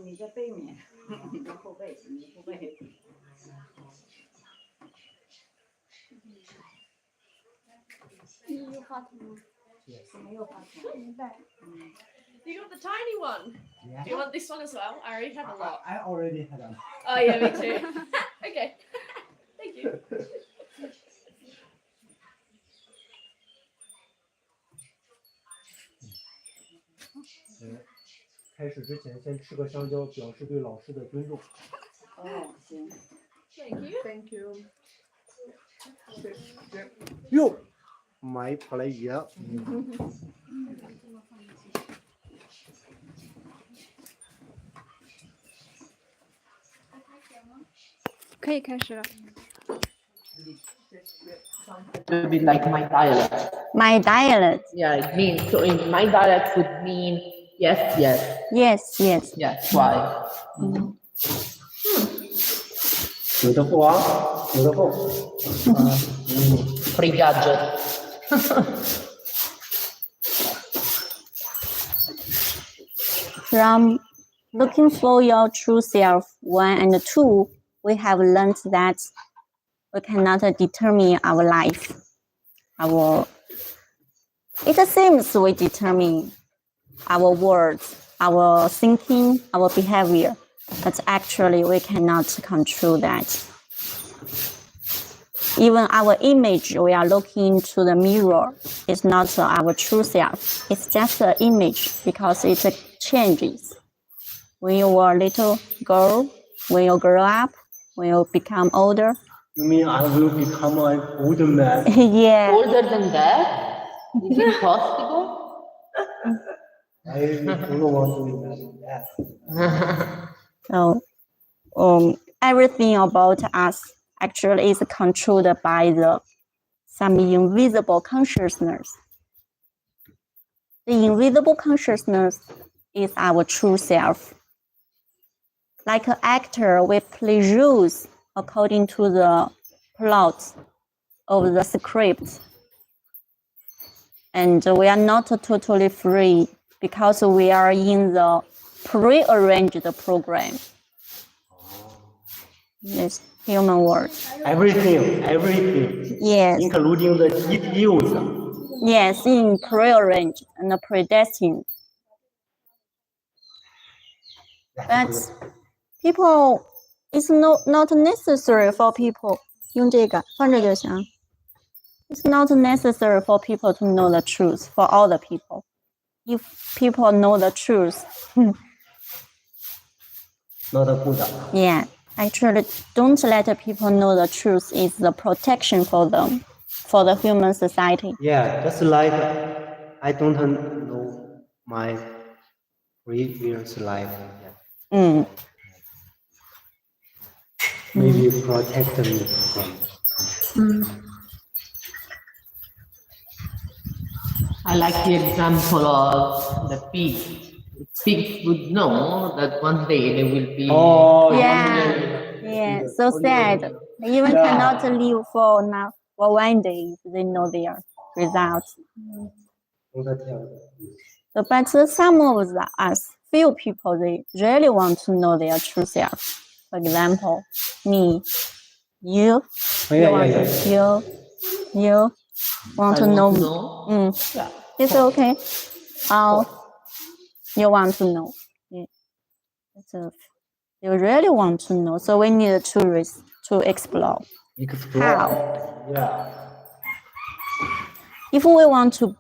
你在背面，你在后背，你的后背。你有话筒吗？没有话筒。明白。You got the tiny one. Yeah. Do you want this one as well? I already have a lot. I already had a. Oh yeah, me too. Okay. Thank you. 开始之前先吃个香蕉，表示对老师的尊重。哦，行。Thank you.哟，my pleasure。可以开始了。It would be like my dialect. My dialect. Yeah, it means so. In my dialect would mean yes, yes, Yes, yes. yes. Why? 有的后啊，有的后。Obrigado. From looking for your true self, 1 and 2, we have learned that we cannot determine our life. It seems we determine our words, our thinking, our behavior, but actually we cannot control that. Even our image we are looking into the mirror is not our true self. It's just an image because it changes. When you were a little girl, when you grow up, when you become older. You mean I will become an older man? Yeah. Older than that? Is it possible? I don't want to imagine that. So, everything about us actually is controlled by some invisible consciousness. The invisible consciousness is our true self. Like an actor, we play roles according to the plot of the script. And we are not totally free because we are in the pre-arranged program. Yes, human world. Everything. Yes. Including the details. Yes, in pre-arranged and predestined. But people, it's not necessary for people. 用这个放着就行。It's not necessary for people to know the truth, for all the people. If people know the truth, Not good. yeah, actually don't let people know the truth is the protection for them, for the human society. Yeah, just like I don't know my previous life. Mm. Maybe protect me from. I like the example of the pig. Pigs would know that one day they will be. Oh, Yeah, so sad. They even cannot live for 1 day if they know their results. So, but some of us, few people, they really want to know their true self. For example, me, you, you want to know me. Yeah. It's okay. You want to know. Yeah. You really want to know. So we need to explore. How? Yeah. If we want to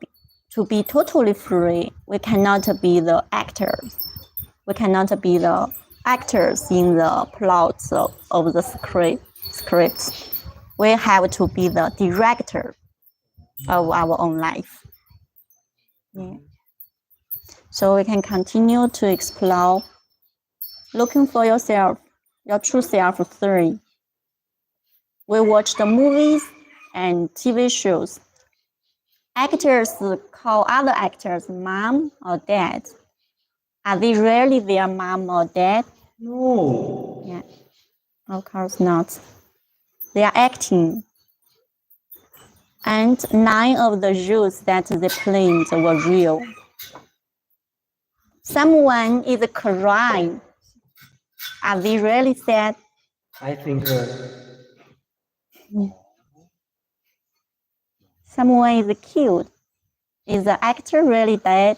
be totally free, we cannot be the actors. We cannot be the actors in the plots of the scripts. We have to be the director of our own life. Yeah. So we can continue to explore looking for yourself, your true self 3. We watch the movies and TV shows. Actors call other actors mom or dad. Are they really their mom or dad? No. Yeah, of course not. They are acting. And 9 of the roles that they played were real. Someone is crying Are they really sad? I think Someone is killed. Is the actor really dead?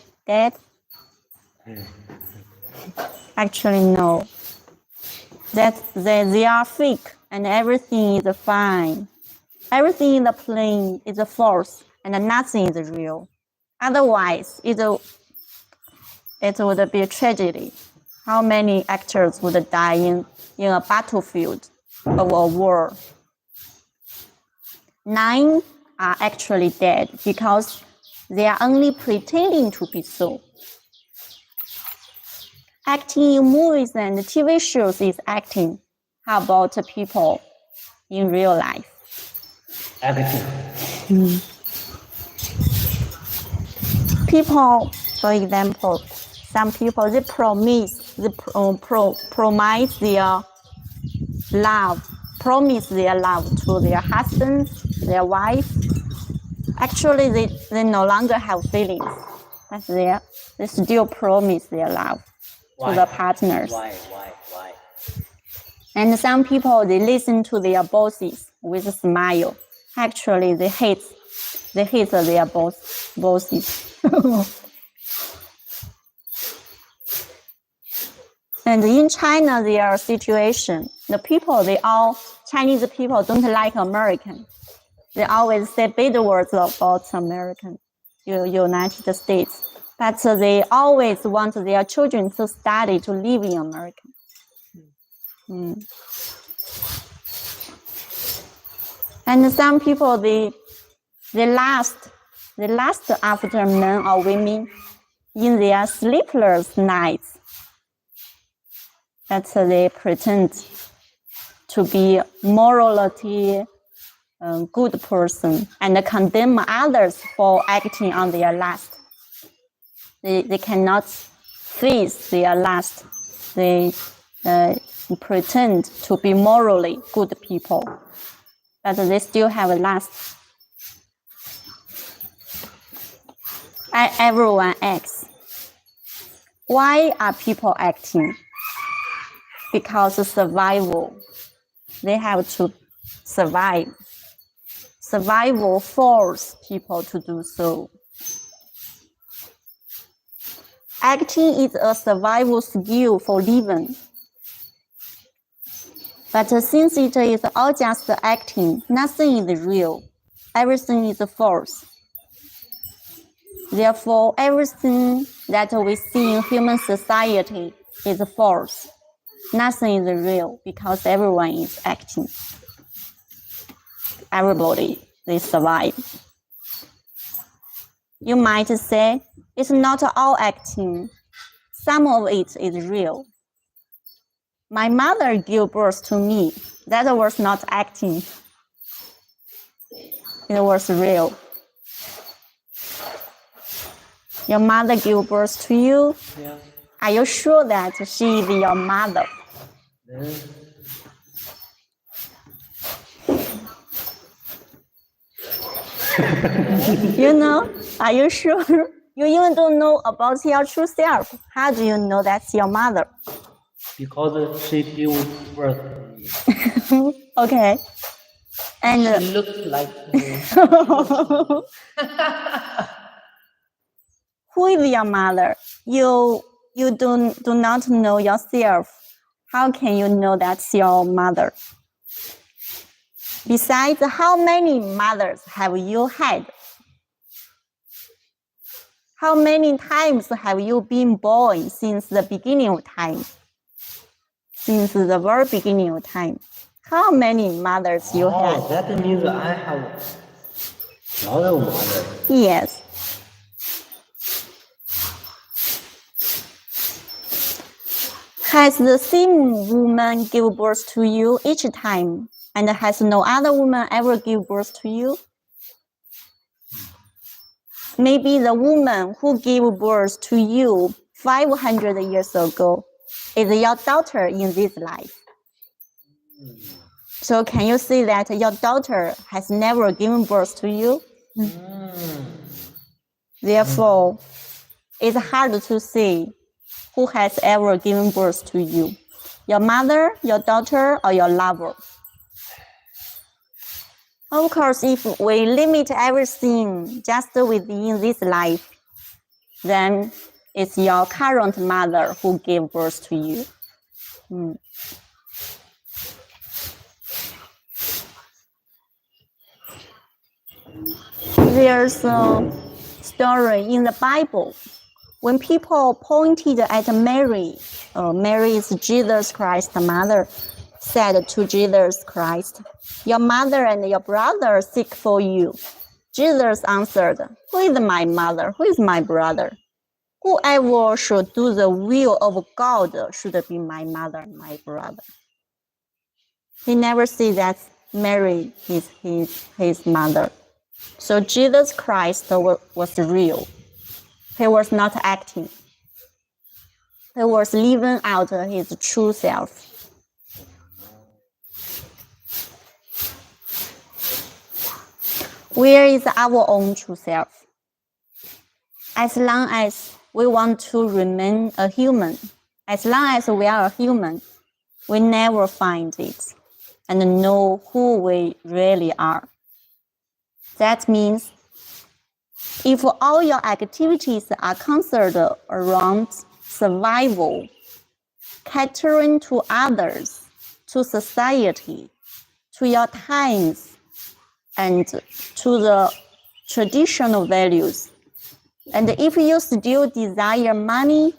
Actually, no. That they are fake and everything is fine. Everything in the plane is false and nothing is real. Otherwise, it would be a tragedy. How many actors would die in a battlefield of a war? 9 are actually dead because they are only pretending to be so. Acting in movies and TV shows is acting. How about people in real life? acting. People, for example, some people they promise their love to their husbands, their wife. Actually, they no longer have feelings, but they still promise their love to the partners. Why? And some people they listen to their bosses with a smile. Actually, they hate their bosses. And in China, their situation, Chinese people don't like American. They always say bad words about American, United States. But they always want their children to study, to live in America. And some people, they last after men or women in their sleepless nights. That they pretend to be morality good person and condemn others for acting on their lust. They cannot face their lust. They pretend to be morally good people, but they still have a lust. Everyone acts. Why are people acting? Because of survival. They have to survive. Survival forces people to do so. Acting is a survival skill for living. But since it is all just acting, nothing is real. Everything is false. Therefore, everything that we see in human society is false. Nothing is real because everyone is acting. Everybody, they survive. You might say, it's not all acting. Some of it is real. My mother gave birth to me. That was not acting. It was real. Your mother gave birth to you? Yeah. Are you sure that she is your mother? You know? Are you sure? You even don't know about your true self. How do you know that's your mother? Because she gave birth to me. Okay. And She looks like me. who is your mother? You do not know yourself. How can you know that's your mother? Besides, how many mothers have you had? How many times have you been born since the beginning of time? Since the very beginning of time. How many mothers you had? That means I have a lot of mothers. Yes. Has the same woman give birth to you each time? And has no other woman ever give birth to you? Maybe the woman who gave birth to you 500 years ago is your daughter in this life. So can you say that your daughter has never given birth to you? Therefore, it's hard to say who has ever given birth to you. Your mother, your daughter, or your lover? Of course, if we limit everything just within this life, then it's your current mother who gave birth to you. There's a story in the Bible when people pointed at Mary, Mary is Jesus Christ's mother, said to Jesus Christ, "Your mother and your brother seek for you." Jesus answered, "Who is my mother? Who is my brother? Whoever should do the will of God should be my mother and my brother." He never said that Mary is his mother. So Jesus Christ was real. He was not acting. He was living out his true self. Where is our own true self? As long as we want to remain a human, as long as we are a human, we never find it and know who we really are. That means if all your activities are concerned around survival, catering to others, to society, to your times, and to the traditional values, and if you still desire money,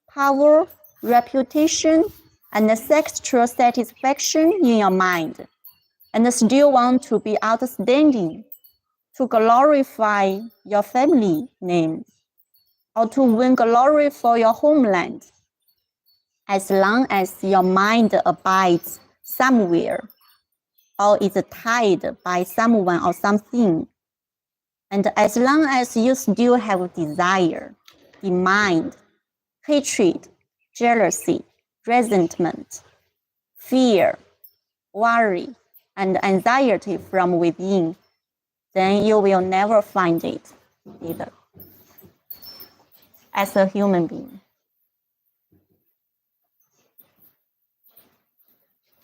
power, reputation, and sexual satisfaction in your mind, and still want to be outstanding, to glorify your family name, or to win glory for your homeland, as long as your mind abides somewhere, or is tied by someone or something, and as long as you still have desire, demand, hatred, jealousy, resentment, fear, worry, and anxiety from within, then you will never find it either as a human being.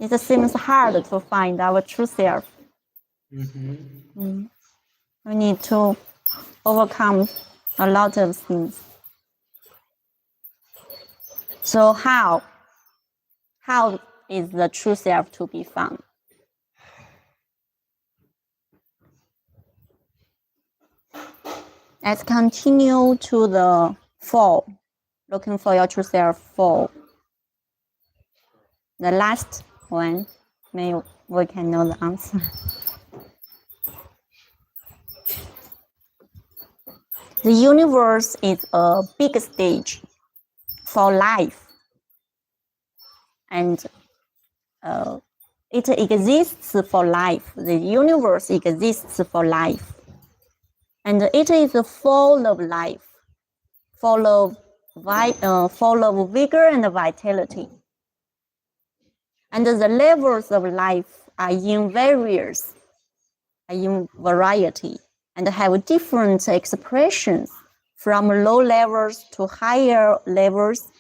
It seems hard to find our true self. We need to overcome a lot of things. So how is the true self to be found? Let's continue to the fall, looking for your true self fall. The last one, maybe we can know the answer. The universe is a big stage for life, and it exists for life. The universe exists for life, and it is full of life, full of vigor and vitality. And the levels of life are in variety, and have different expressions from low levels to higher levels,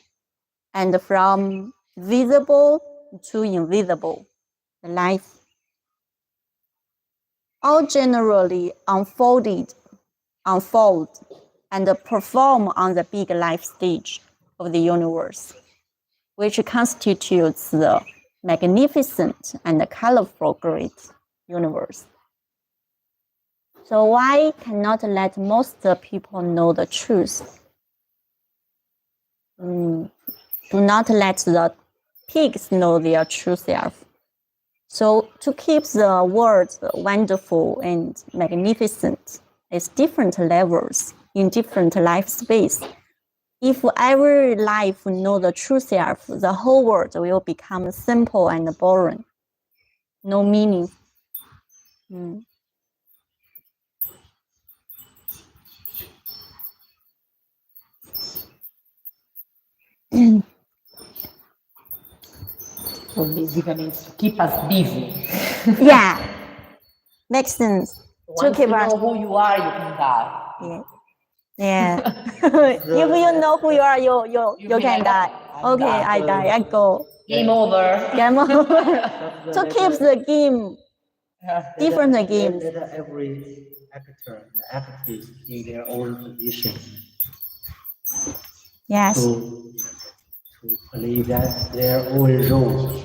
and from visible to invisible. The life all generally unfold and perform on the big life stage of the universe, which constitutes the magnificent and colorful great universe. So why cannot let most people know the truth? Do not let the pigs know their true self. So to keep the world wonderful and magnificent is different levels in different life space. If every life know the true self, the whole world will become simple and boring, no meaning. So basically, to keep us busy. Yeah, makes sense. Once you know who you are, you can die. Yeah. If you know who you are, you can die. Okay, I die, I go. Game over. Game over. That's To keep the game, different games. Let every actor, the actress, in their own position Yes. to play that their own role.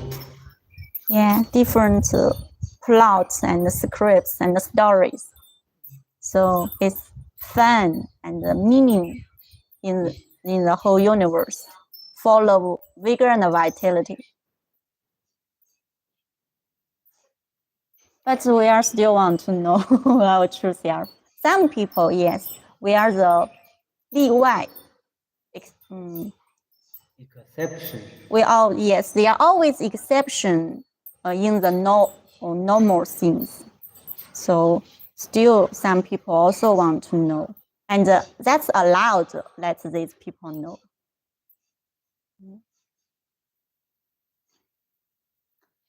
Yeah, different plots and scripts and stories. So it's fun and meaning in the whole universe, full of vigor and vitality. But we are still want to know our true self. Some people, yes, we are the 例外. Exception. Yes, there are always exception in the normal things. So still some people also want to know. And that's allowed, let these people know.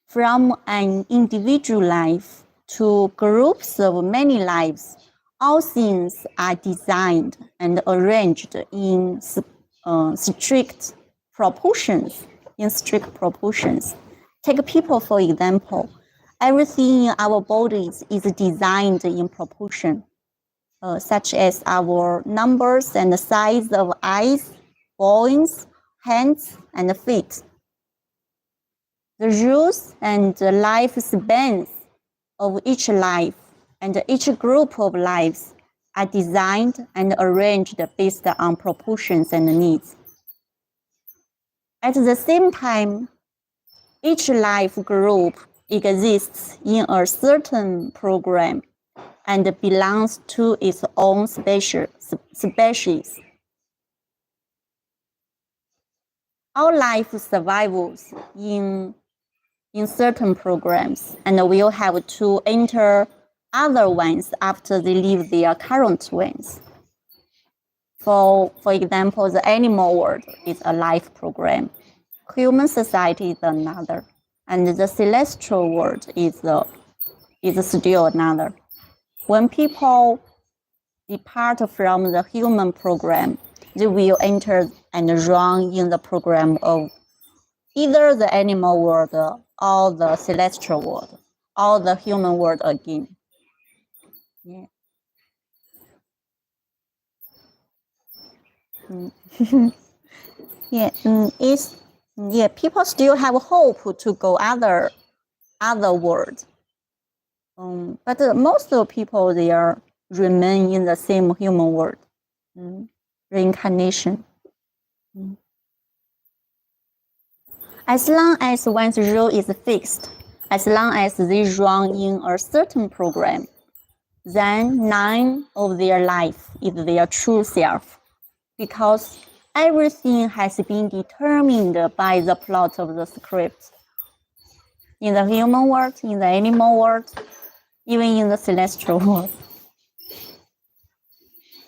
From an individual life to groups of many lives, all things are designed and arranged in strict proportions. Take people, for example. Everything in our bodies is designed in proportion, such as our numbers and the size of eyes, bones, hands, and feet. The rules and the lifespans of each life and each group of lives are designed and arranged based on proportions and needs. At the same time, each life group exists in a certain program and belongs to its own species. All life survives in certain programs and will have to enter other ones after they leave their current ones. For example, the animal world is a life program. Human society is another. And the celestial world is still another. When people depart from the human program, they will enter and run in the program of either the animal world or the celestial world, or the human world again. Yeah. Yeah, people still have hope to go other world. But most of people, they remain in the same human world. Reincarnation. As long as one's role is fixed, as long as they run in a certain program, then none of their life is their true self, because everything has been determined by the plot of the script. In the human world, in the animal world, even in the celestial world.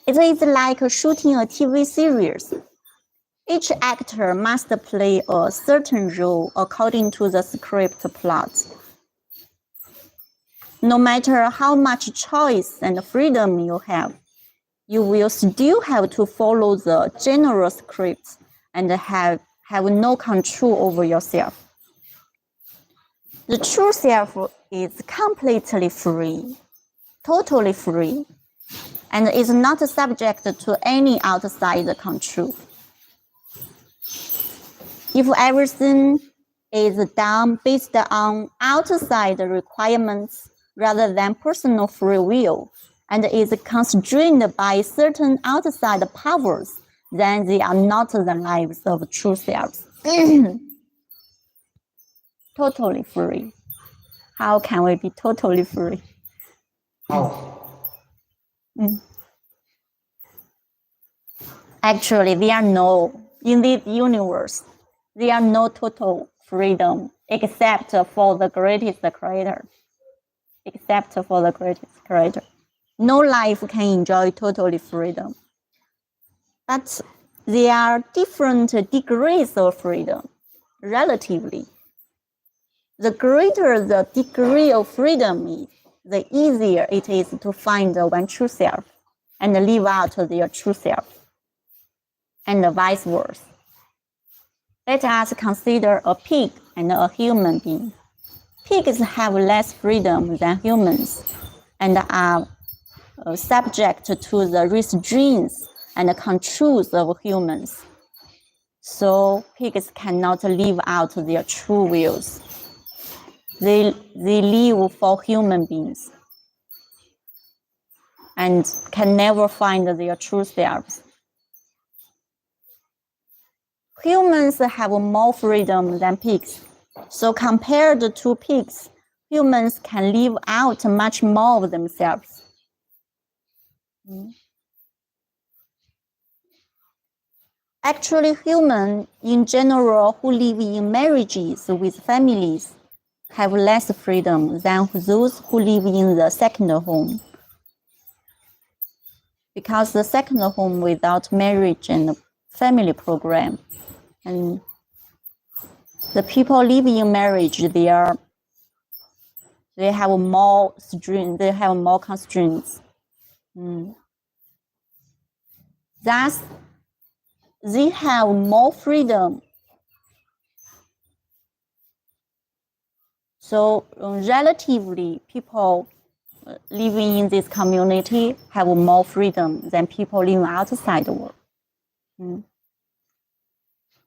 It is like shooting a TV series. Each actor must play a certain role according to the script plot. No matter how much choice and freedom you have, you will still have to follow the general script and have no control over yourself. The true self is completely free, totally free, and is not subject to any outside control. If everything is done based on outside requirements rather than personal free will, and is constrained by certain outside powers, then they are not the lives of true selves. Totally free. How can we be totally free? How? Actually, in this universe, there are no total freedom except for the greatest creator. No life can enjoy total freedom. But there are different degrees of freedom, relatively. The greater the degree of freedom is, the easier it is to find one true self and live out their true self, and vice versa. Let us consider a pig and a human being. Pigs have less freedom than humans and are subject to the restraints and controls of humans. So pigs cannot live out their true wills. They live for human beings and can never find their true selves. Humans have more freedom than pigs. So compared to pigs, humans can live out much more of themselves. Actually, humans in general who live in marriages with families have less freedom than those who live in the second home. Because the second home without marriage and family program, and the people living in marriage, they have more constraints. Thus, they have more freedom. So relatively, people living in this community have more freedom than people living outside the world.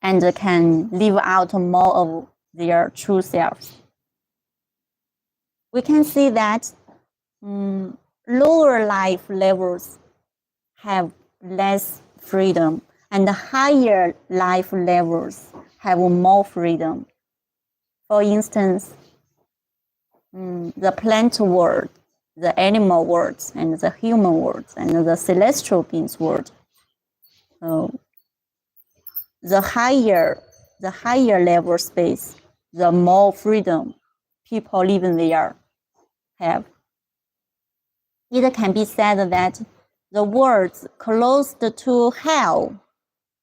And can live out more of their true selves. We can see that lower life levels have less freedom and higher life levels have more freedom. For instance, the plant world, the animal world, and the human world, and the celestial beings world. The higher level space, the more freedom people living there have. It can be said that the worlds closest to hell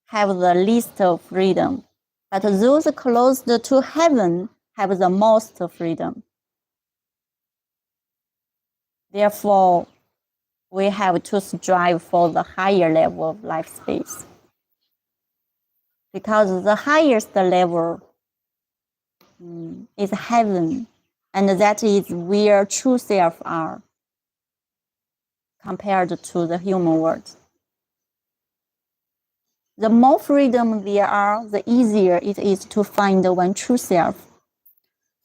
have the least freedom, but those closest to heaven have the most freedom. Therefore, we have to strive for the higher level of life space. Because the highest level is heaven, and that is where true self are compared to the human world. The more freedom there are, the easier it is to find one true self.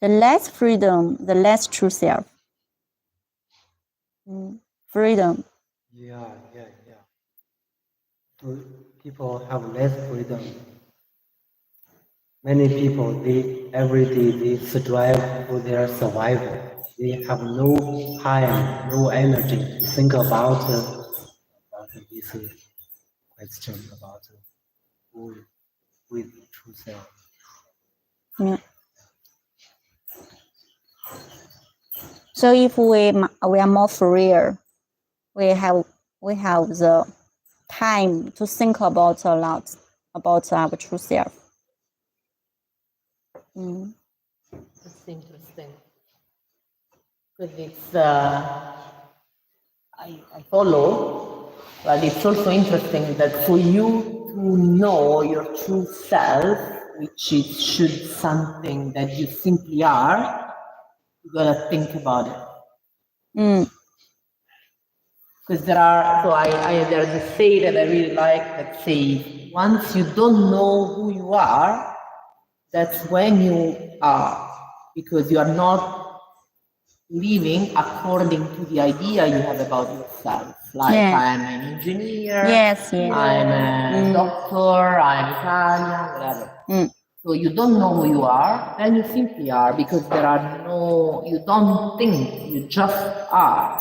The less freedom, the less true self. Freedom. Yeah. So people have less freedom. Many people, every day they strive for their survival. They have no time, no energy to think about this question about who is true self. Yeah. So if we are more freer, we have the time to think about a lot about our true self. It's interesting because it's I follow, but it's also interesting that for you to know your true self, which is should something that you simply are, you gotta think about it. Because there's a say that I really like that says, once you don't know who you are, that's when you are, because you are not living according to the idea you have about yourself. Like I'm an engineer, I'm a doctor, I'm Italian, whatever. So you don't know who you are, then you simply are, because you don't think, you just are.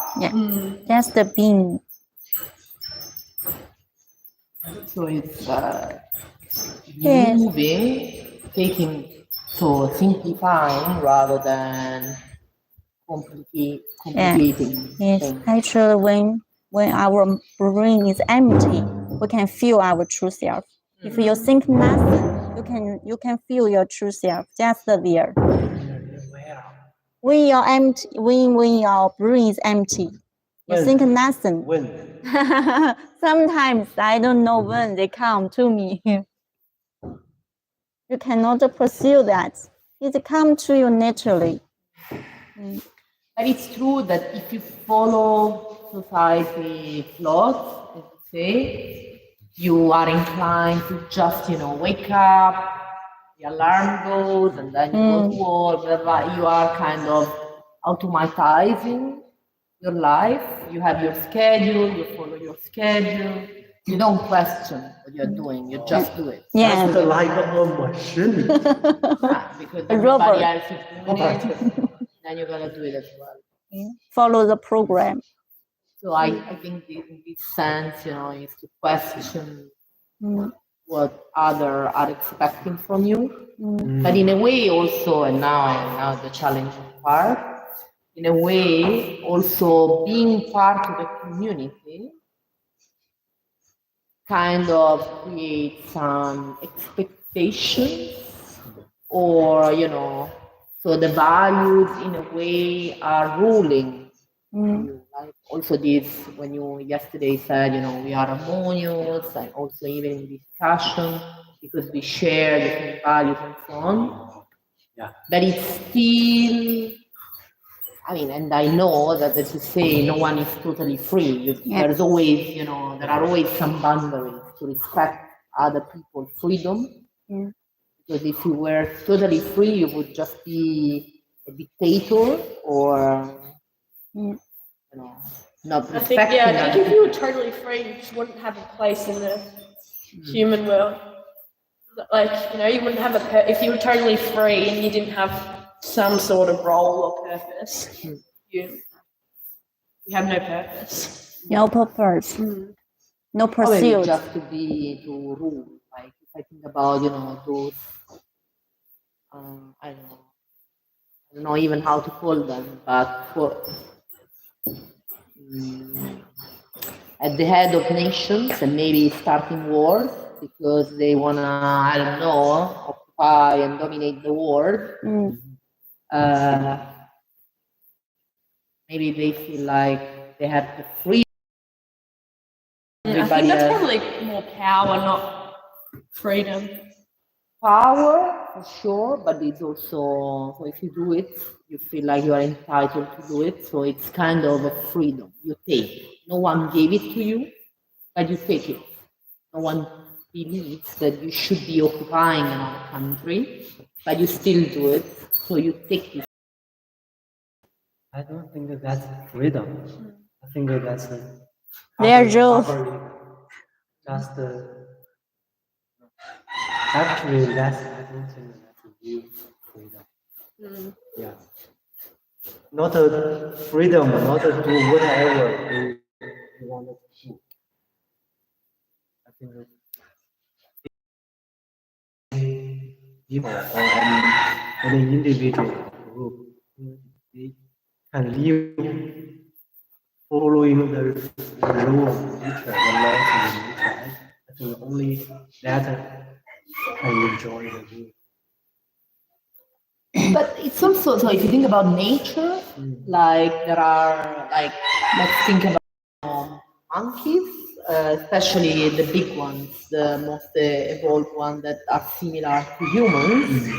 Just the being. So it's moving, simplifying rather than complicating. Yes, actually when our brain is empty, we can feel our true self. If you think nothing, you can feel your true self just there. When your brain is empty, you think nothing. Sometimes I don't know when they come to me. You cannot pursue that. It comes to you naturally. But it's true that if you follow society laws, let's say, you are inclined to just, wake up, the alarm goes, and then you go to work, blah, blah. You are kind of automatizing your life. You have your schedule, you follow your schedule. You don't question what you're doing, you just do it. Yeah. Just like a machine. Because A robot. everybody else is doing it, then you're gonna do it as well. Follow the program. So I think in this sense, is to question what others are expecting from you. But in a way also, and now the challenging part, in a way also being part of a community kind of create some expectations, or so the values in a way are ruling you. Like also this, when you yesterday said, we are harmonious, and also even in discussion, because we share the same values and so on. Yeah. But it's still, and I know that, as you say, no one is totally free. There's always, there are always some boundaries to respect other people's freedom. Because if you were totally free, you would just be a dictator, or, not I respecting. think if you were totally free, you just wouldn't have a place in the human world. Like, you wouldn't have if you were totally free and you didn't have some sort of role or purpose, you have no purpose. No purpose. No Probably pursuit. just to rule. Like if I think about, those, I don't know even how to call them, but at the head of nations and maybe starting wars because they wanna, I don't know, occupy and dominate the world. Maybe they feel like they have the freedom. I think that's probably more power, not freedom. Power, for sure, but it's also, so if you do it, you feel like you are entitled to do it. So it's kind of a freedom. You take. No one gave it to you, but you take it. No one believes that you should be occupying another country, but you still do it. So you take it. I don't think that's freedom. I think that's Their role. Just actually, I don't think that's real freedom. Yeah, not a freedom, not to do whatever you want to do. I think people or any individual group, they can live following the rule of nature, the laws of nature. I think only that can enjoy the view. But it's also, so if you think about nature, like there are, like, let's think about monkeys, especially the big ones, the most evolved ones that are similar to humans.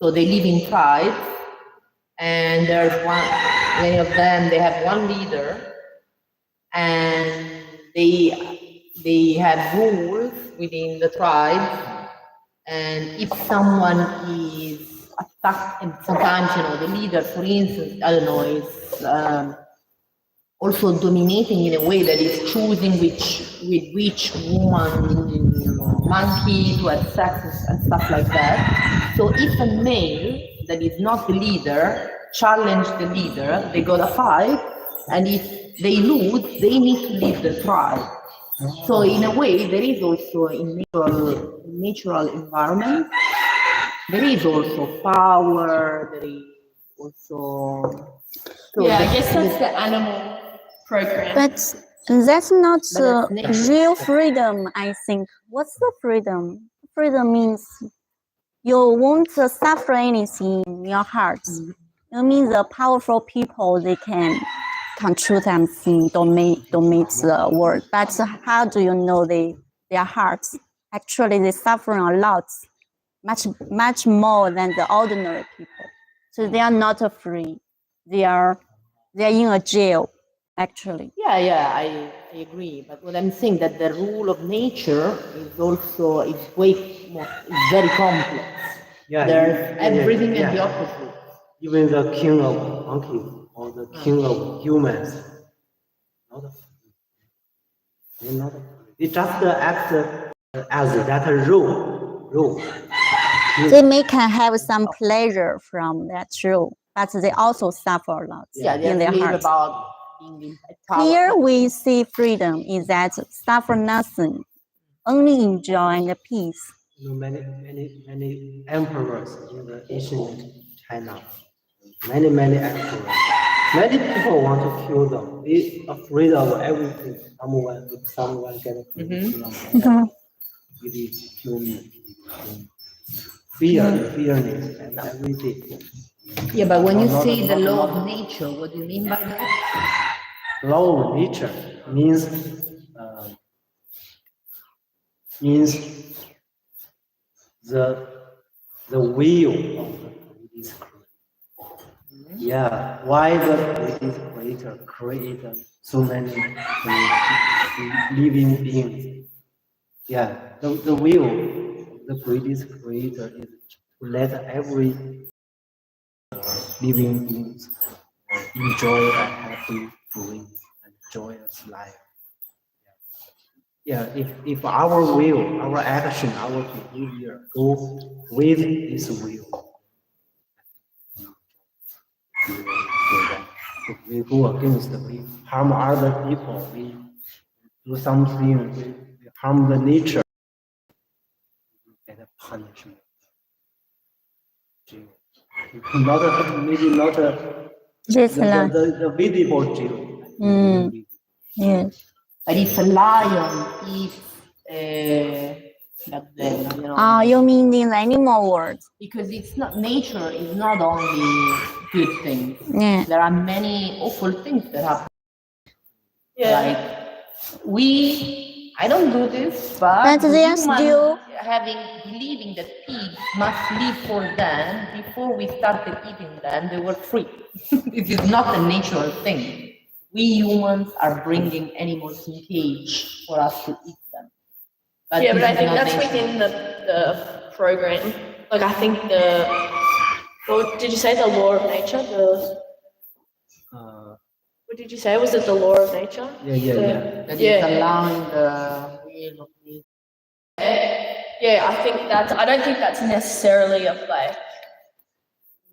So they live in tribes, and there's many of them, they have one leader, and they have rules within the tribe, and if someone is attacked, and sometimes, the leader, for instance, I don't know, is also dominating in a way that is choosing with which woman, monkey to have sex and stuff like that. So if a male that is not the leader challenge the leader, they go to fight, and if they lose, they need to leave the tribe. So in a way, there is also in natural environment, there is also power, there is also... So I guess that's the animal program. But that's not real freedom, I think. What's the freedom? Freedom means you won't suffer anything in your heart. It means the powerful people, they can control something, dominate the world. But how do you know their hearts? Actually, they suffer a lot. much more than the ordinary people. So they are not free. They are in a jail, actually. Yeah, I agree. But what I'm saying that the rule of nature is also way more, it's very complex. Yeah, There's everything yeah. and the opposite. Even the king of monkeys or the king of humans, they just act as that role. They can have some pleasure from that role, but they also suffer a lot in their hearts. About being in power. Here we see freedom is that suffer nothing, only enjoy the peace. Many emperors in the ancient China, many emperors. Many people want to kill them. They afraid of everything. Someone get really kill me. Fearness and everything. Yeah, but when you say the law of nature, what do you mean by that? Law of nature means the will of the Buddhist creator. Yeah, why the Buddhist creator created so many living beings? Yeah, the will of the Buddhist creator is to let every living beings enjoy a happy, free, and joyous life. Yeah, if our will, our action, our behavior go with this will, if we go against, we harm other people, we do something, we harm the nature, we get a punishment. Maybe not the visible jail. Yes. But if a lion eats You mean in animal world? Because it's not, nature is not only good things. Yeah. There are many awful things that happen. Yeah. Like I don't do this, but they are humans still believing that pigs must live for them. Before we started eating them, they were free. This is not a natural thing. We humans are bringing animals in cage for us to eat them. But I think that's within the program. Like I think what did you say, the law of nature? What did you say? Was it the law of nature? That is allowing the will of nature. Yeah, I don't think that's necessarily of like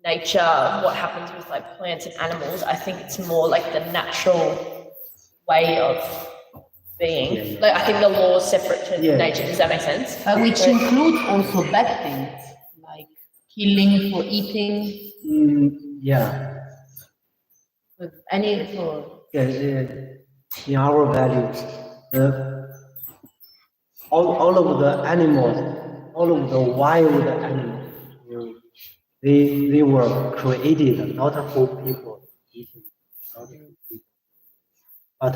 nature, what happens with like plants and animals. I think it's more like the natural way of being. Like I think the law is separate to nature. Does that make sense? Which includes also bad things like killing for eating. With any sort. In our values, all of the animals, all of the wild animals, they were created not for people eating, not for people, but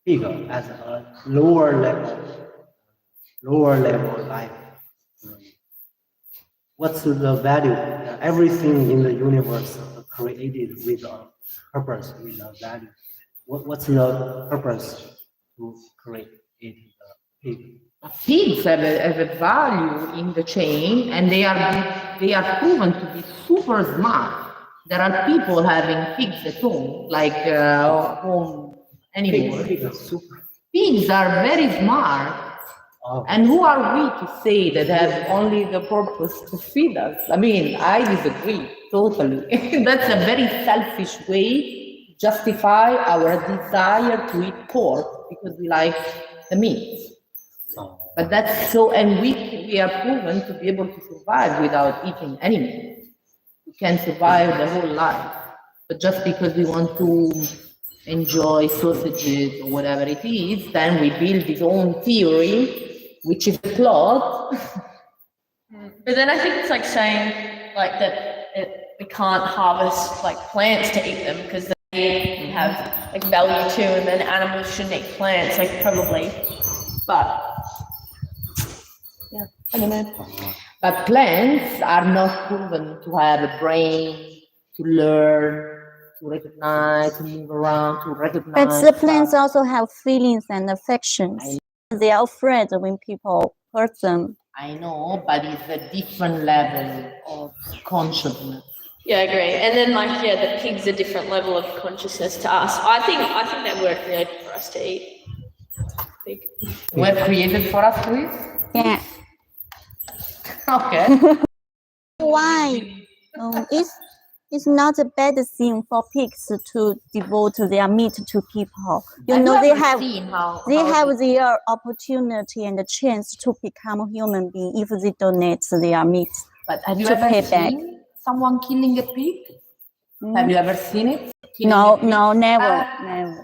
pig as a lower level life. What's the value? Everything in the universe created with a purpose, with a value. What's the purpose to create a pig? Pigs have a value in the chain, and they are proven to be super smart. There are people having pigs at home, like home animals. Pigs are very smart. And who are we to say that have only the purpose to feed us? I mean, I disagree totally. That's a very selfish way to justify our desire to eat pork because we like the meat. But that's so, and we are proven to be able to survive without eating any meat. We can survive the whole life. But just because we want to enjoy sausages or whatever it is, then we build this own theory, which is flawed. But then I think it's like saying like that we can't harvest like plants to eat them because they have like value too, and then animals shouldn't eat plants, like probably. But I don't know. But plants are not proven to have a brain, to learn, to recognize, to move around, to recognize. But the plants also have feelings and affections. They are afraid when people hurt them. I know, but it's a different level of consciousness. Yeah, I agree. And then the pig's a different level of consciousness to us. I think that we're created for us to eat. Pig. We're created for us to eat? Yeah. Okay. Why? It's not a bad thing for pigs to devote their meat to people. You know, they have their opportunity and the chance to become a human being if they donate their meat. But have you to ever pay seen back. someone killing a pig? Have you ever seen it? Killing No, a pig? no, never.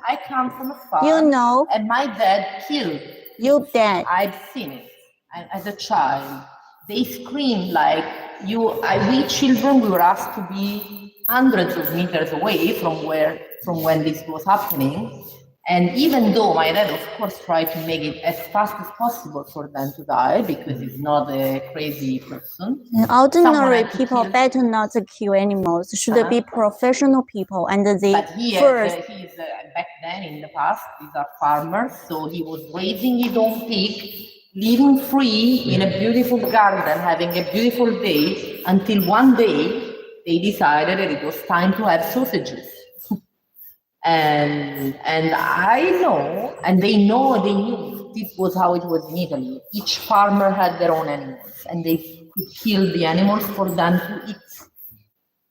I come from a farm. You know, And my dad killed. you dead. I've seen it. And as a child, they scream like we children, we were asked to be hundreds of meters away from when this was happening. And even though my dad, of course, tried to make it as fast as possible for them to die because he's not a crazy person. Ordinary people better not to kill animals. Should be professional people, and they But he's back then in the past, these are farmers, so he was raising his own pig, living free in a beautiful garden, having a beautiful day, until one day they decided that it was time to have sausages. And I know, and they knew this was how it was in Italy. Each farmer had their own animals, and they could kill the animals for them to eat.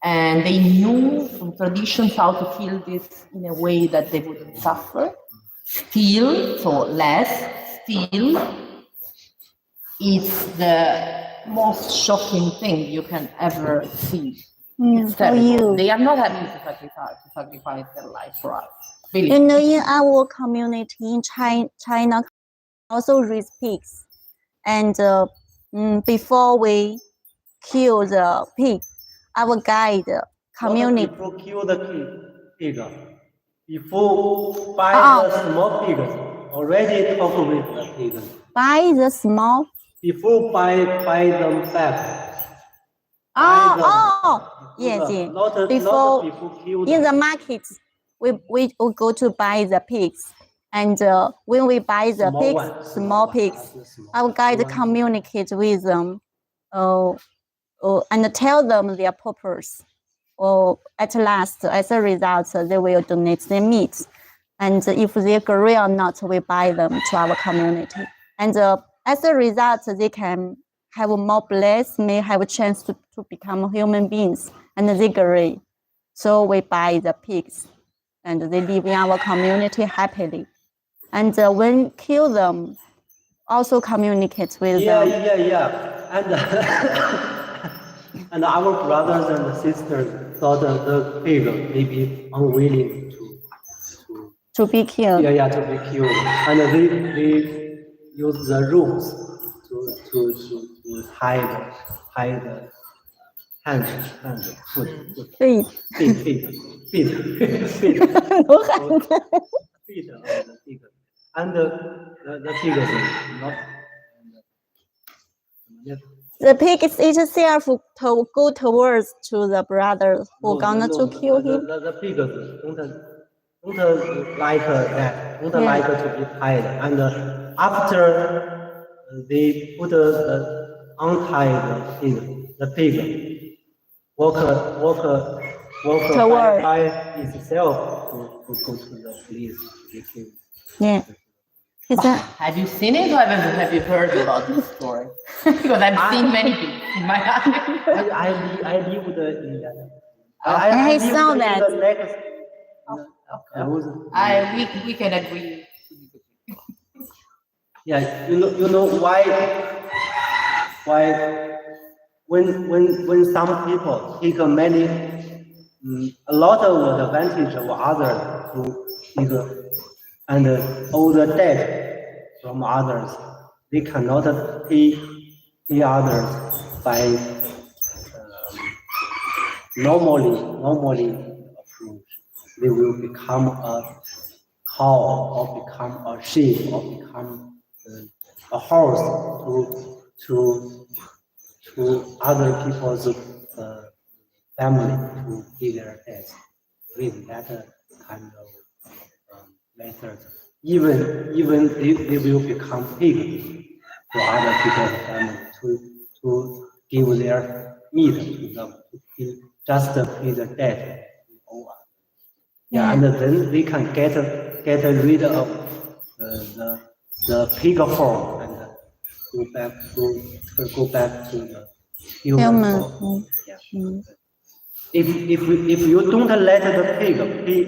And they knew from traditions how to kill this in a way that they wouldn't suffer. Still, it's the most shocking thing you can ever see. It's terrible. They are not happy to sacrifice their life for us. Really. You know, in our community in China, also raise pigs, and before we kill the pig, our guide community. Before kill the pig, before buy the small pig, already talk with the pig. Buy the small. Before buy them back. Yes. Before in the market, we go to buy the pigs, and when we buy the small pigs, our guide communicates with them, and tell them their purpose. At last, as a result, they will donate their meat, and if they agree or not, we buy them to our community, and as a result, they can have more bliss, may have a chance to become human beings, and they agree. So we buy the pigs, and they live in our community happily. And when kill them, also communicate with them. And our brothers and sisters thought the pig may be unwilling to be killed. To be killed, and they use the ropes to hide hand, foot. Feet. And the pig is not. The pig is itself to go towards to the brothers who gonna to kill him. The pig don't like that. Don't like to be tied. And after they put untie the pig, walk by itself to go to the police. Yeah. Have you seen it, or have you heard about this story? Because I've seen many people in my life. I lived in that. I saw that. We can agree. Yeah, you know why when some people take a lot of advantage of others to and all the debt from others, they cannot pay others by normally approach. They will become a cow or become a sheep or become a horse to other people's family to be their pets with that kind of method. Even they will become pig to other people's family to give their meat to them, to just pay the debt. Yeah, and then they can get rid of the pig form and go back to the human form. Yeah. If you don't let the pig pay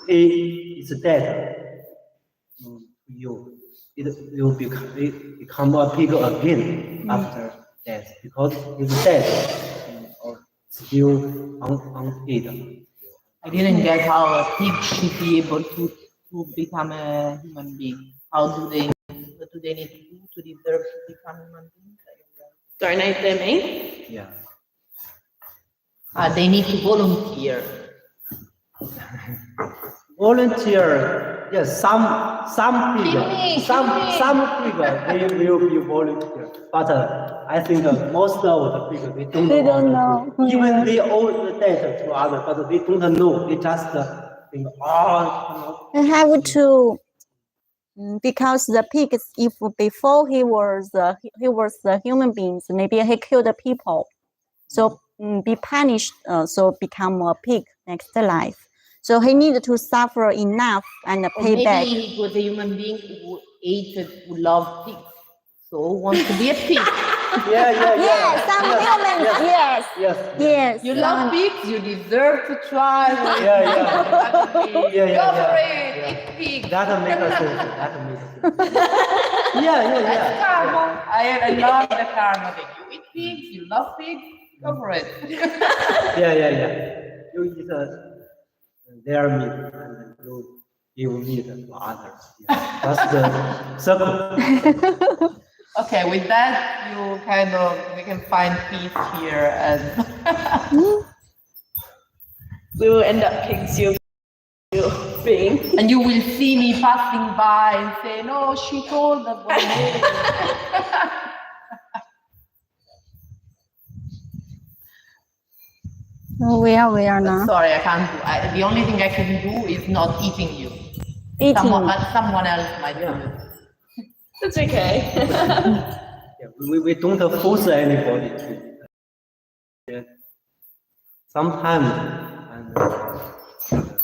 its debt, it will become a pig again after death, because it's dead or still unpaid. I didn't get how a pig should be able to become a human being. What do they need to do to deserve to become human beings? Donate their meat. Yeah. They need to volunteer. Volunteer, yes, some people, some people they will be volunteer, but I think most of the people they don't know. Even they owe the debt to others, but they don't know. They just think, They have to, because the pigs, if before he was the human beings, maybe he killed the people, so be punished, so become a pig next life. So he needed to suffer enough and pay back. Maybe he was a human being who loved pigs, so wants to be a pig. Yes, some humans, yes. You love pigs, you deserve to try. Yeah. Go for it, eat pig. That makes sense. Yeah. That's karma. I love the karma thing. You eat pigs, you love pigs, go for it. Yeah. You eat their meat and you give meat to others. Yeah. That's the circle. Okay, with that, we can find peace here, and We will end up pigs you being. and you will see me passing by and say, "No, she told us what it is." No, we are now. Sorry, I can't do. The only thing I can do is not eating you. Eating. Someone else might do it. That's okay. Yeah, we don't force anybody to. Yeah. Sometimes, and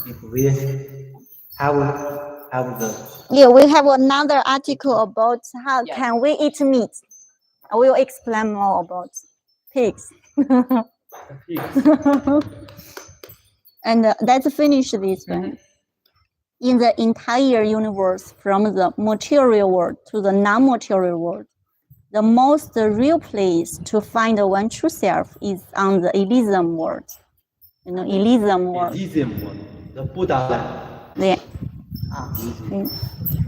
if we have the. Yeah, we have another article about how Yeah. can we eat meat. I will explain more about pigs. And let's finish this one. In the entire universe, from the material world to the non-material world, the most real place to find one true self is on the Elysium world. You know, Elysium world. The Buddha land. Yeah.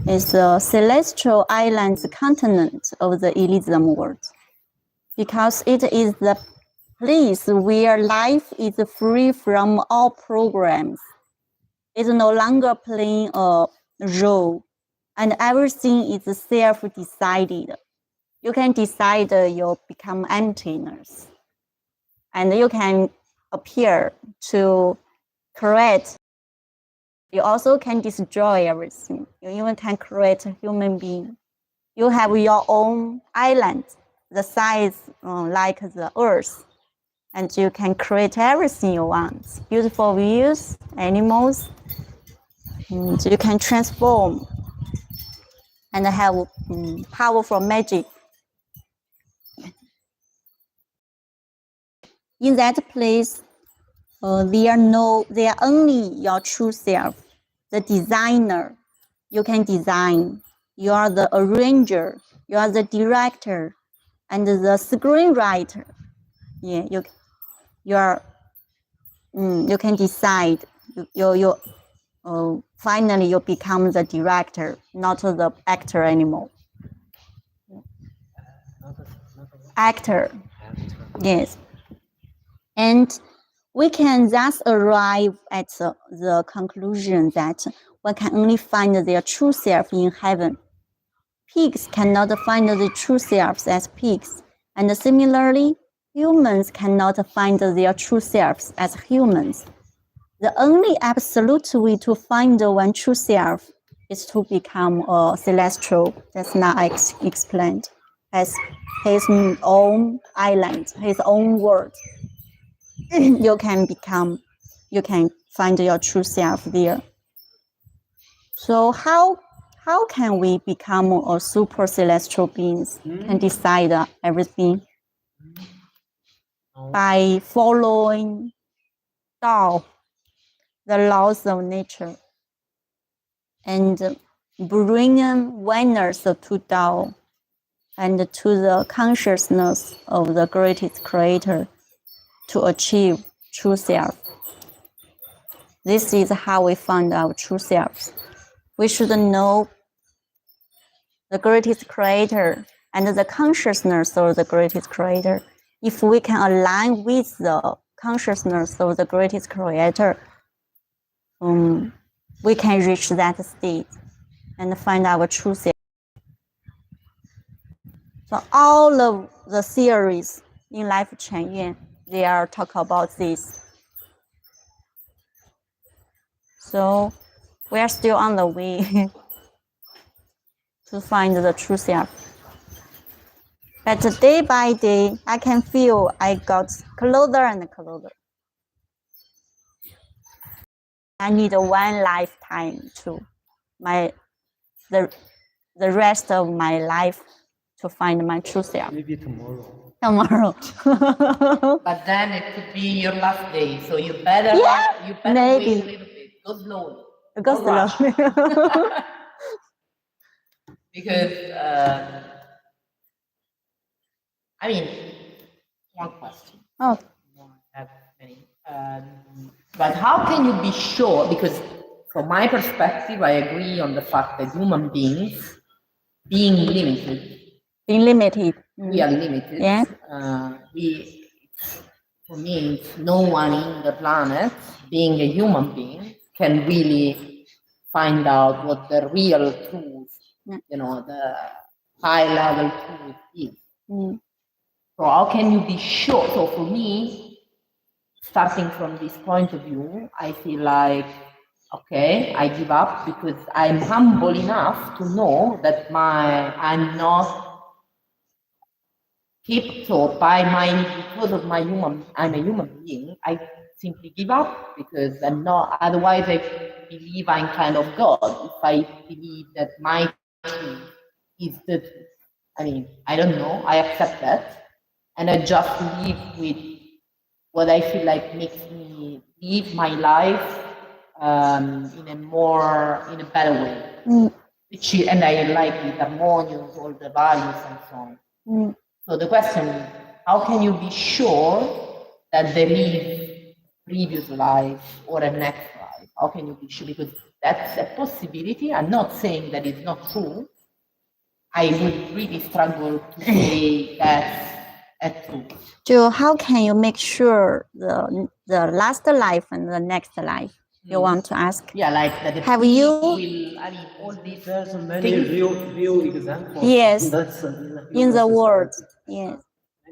It's the celestial islands continent of the Elysium world, because it is the place where life is free from all programs. It's no longer playing a role, and everything is self-decided. You can decide you become emptiness, and you can appear to create. You also can destroy everything. You even can create a human being. You have your own island, the size like the earth, and you can create everything you want. Beautiful views, animals. So you can transform and have powerful magic. In that place, they are only your true self, the designer. You can design. You are the arranger. You are the director, and the screenwriter. Yeah, you can decide. Finally, you become the director, not the actor anymore. Actor, yes. And we can thus arrive at the conclusion that one can only find their true self in heaven. Pigs cannot find the true selves as pigs. And similarly, humans cannot find their true selves as humans. The only absolute way to find one true self is to become a celestial. That's not explained. As his own island, his own world. You can find your true self there. So how can we become a super celestial beings? Can decide everything by following Tao, the laws of nature, and bringing awareness to Tao and to the consciousness of the greatest creator to achieve true self. This is how we find our true selves. We should know the greatest creator and the consciousness of the greatest creator. If we can align with the consciousness of the greatest creator, we can reach that state and find our true self. So all of the theories in Lifechanyuan, they are talk about this. So we are still on the way to find the true self. But day by day, I can feel I got closer and closer. I need one lifetime to the rest of my life to find my true self. Maybe tomorrow. Tomorrow. But then it could be your last day, so you better maybe. wait a little bit. Go slowly. Go slowly. Because I mean, one question. Oh. I have many. But how can you be sure? Because from my perspective, I agree on the fact that human beings, being limited, we are limited. Yeah. For me, it's no one in the planet, being a human being, can really find out what the real truth, the high level truth is. So how can you be sure? So for me, starting from this point of view, I feel like, okay, I give up because I'm humble enough to know that I'm not kept by because of I'm a human being. I simply give up because I'm not, otherwise I believe I'm kind of God. If I believe that my truth is the truth. I mean, I don't know, I accept that. And I just live with what I feel like makes me live my life in a better way. And I like it, harmonious, all the values and so on. So the question is, how can you be sure that there is previous life or a next life? How can you be sure? Because that's a possibility. I'm not saying that it's not true. I would really struggle to say that's a truth. So how can you make sure the last life and the next life? You want to ask? Yeah, like that. Have you? All these. There's many real examples. Yes. In the world. Yes.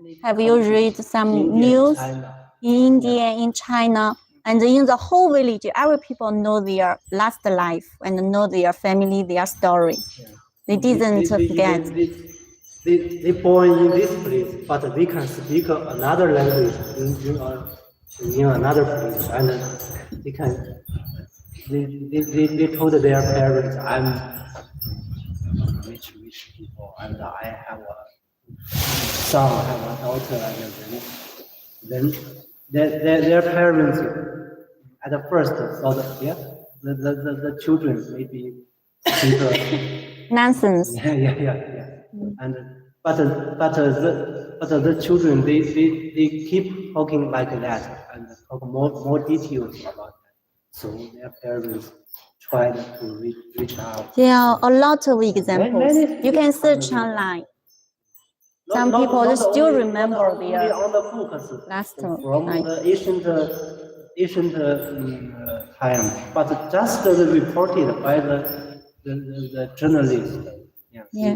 Yes. Have you read some news in India, in China, and in the whole village? Every people know their last life and know their family, their story. Yeah. They didn't forget. They born in this place, but they can speak another language in another place, and they told their parents, I'm rich people, and I have a son, I have a daughter, and then their parents at first thought, the children maybe think nonsense. Yeah. And but the children they keep talking like that and talk more details about that. So their parents tried to reach out. There are a lot of examples. You can search online. Some people still remember their last from the ancient time, but just reported by the journalists. Yeah.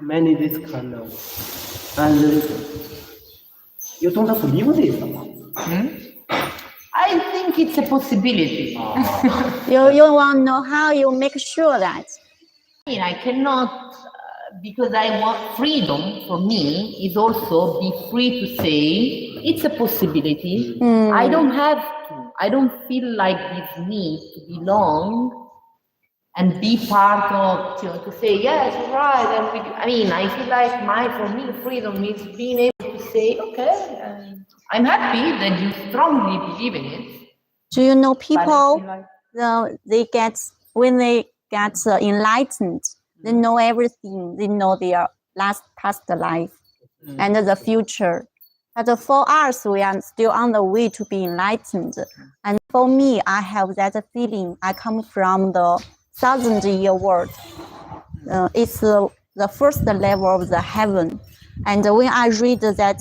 Many this kind of And you don't believe this? I think it's a possibility. You want to know how you make sure that? I mean, I cannot, because I want freedom for me is also be free to say it's a possibility. I don't have to. I don't feel like this need to belong and be part of, to say, yes, right. And I mean, I feel like for me, freedom is being able to say, okay, I'm happy that you strongly believe in it. Do you know But I people, feel like, when they get enlightened, they know everything. They know their past life and the future. But for us, we are still on the way to be enlightened. And for me, I have that feeling. I come from the 1,000-year world. It's the first level of the heaven. And when I read that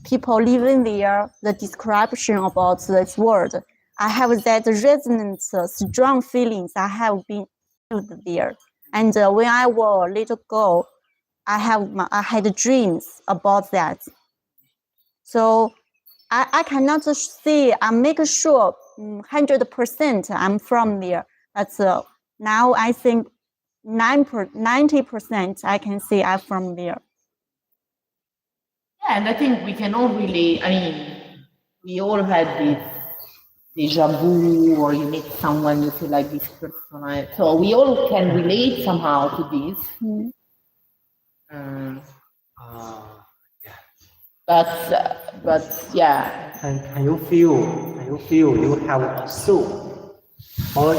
people living there, the description about this world, I have that resonant, strong feelings. I have been there. And when I was a little girl, I had dreams about that. So I cannot say, I make sure 100% I'm from there. But now I think 90% I can say I'm from there. yeah, and I think we can all really, I mean, we all had this deja vu, or you meet someone, you feel like this person. So we all can relate somehow to this. But yeah. Can you feel you have a soul? Or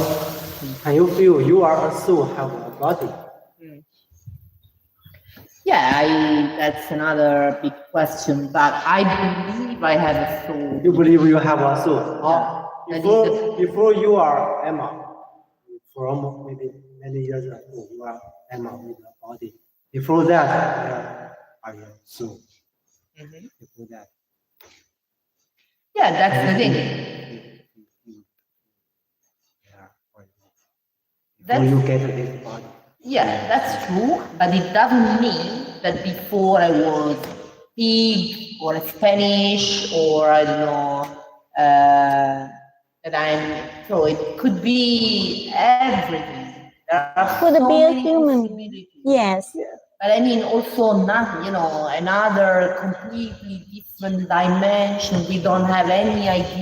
can you feel you are a soul, have a body? Yeah, that's another big question, but I believe I have a soul. You believe you have a soul? Yeah. Before you are Emma, from maybe many years ago, you are Emma with a body. Before that, where are your soul? Before that. Yeah, that's the thing. Before you get this body. Yeah, that's true, but it doesn't mean that before I was big or Spanish or I don't know, that I'm, so it could be everything. There are Could so be a many human. possibilities. Yes. But I mean also not, another completely different dimension. We don't have any idea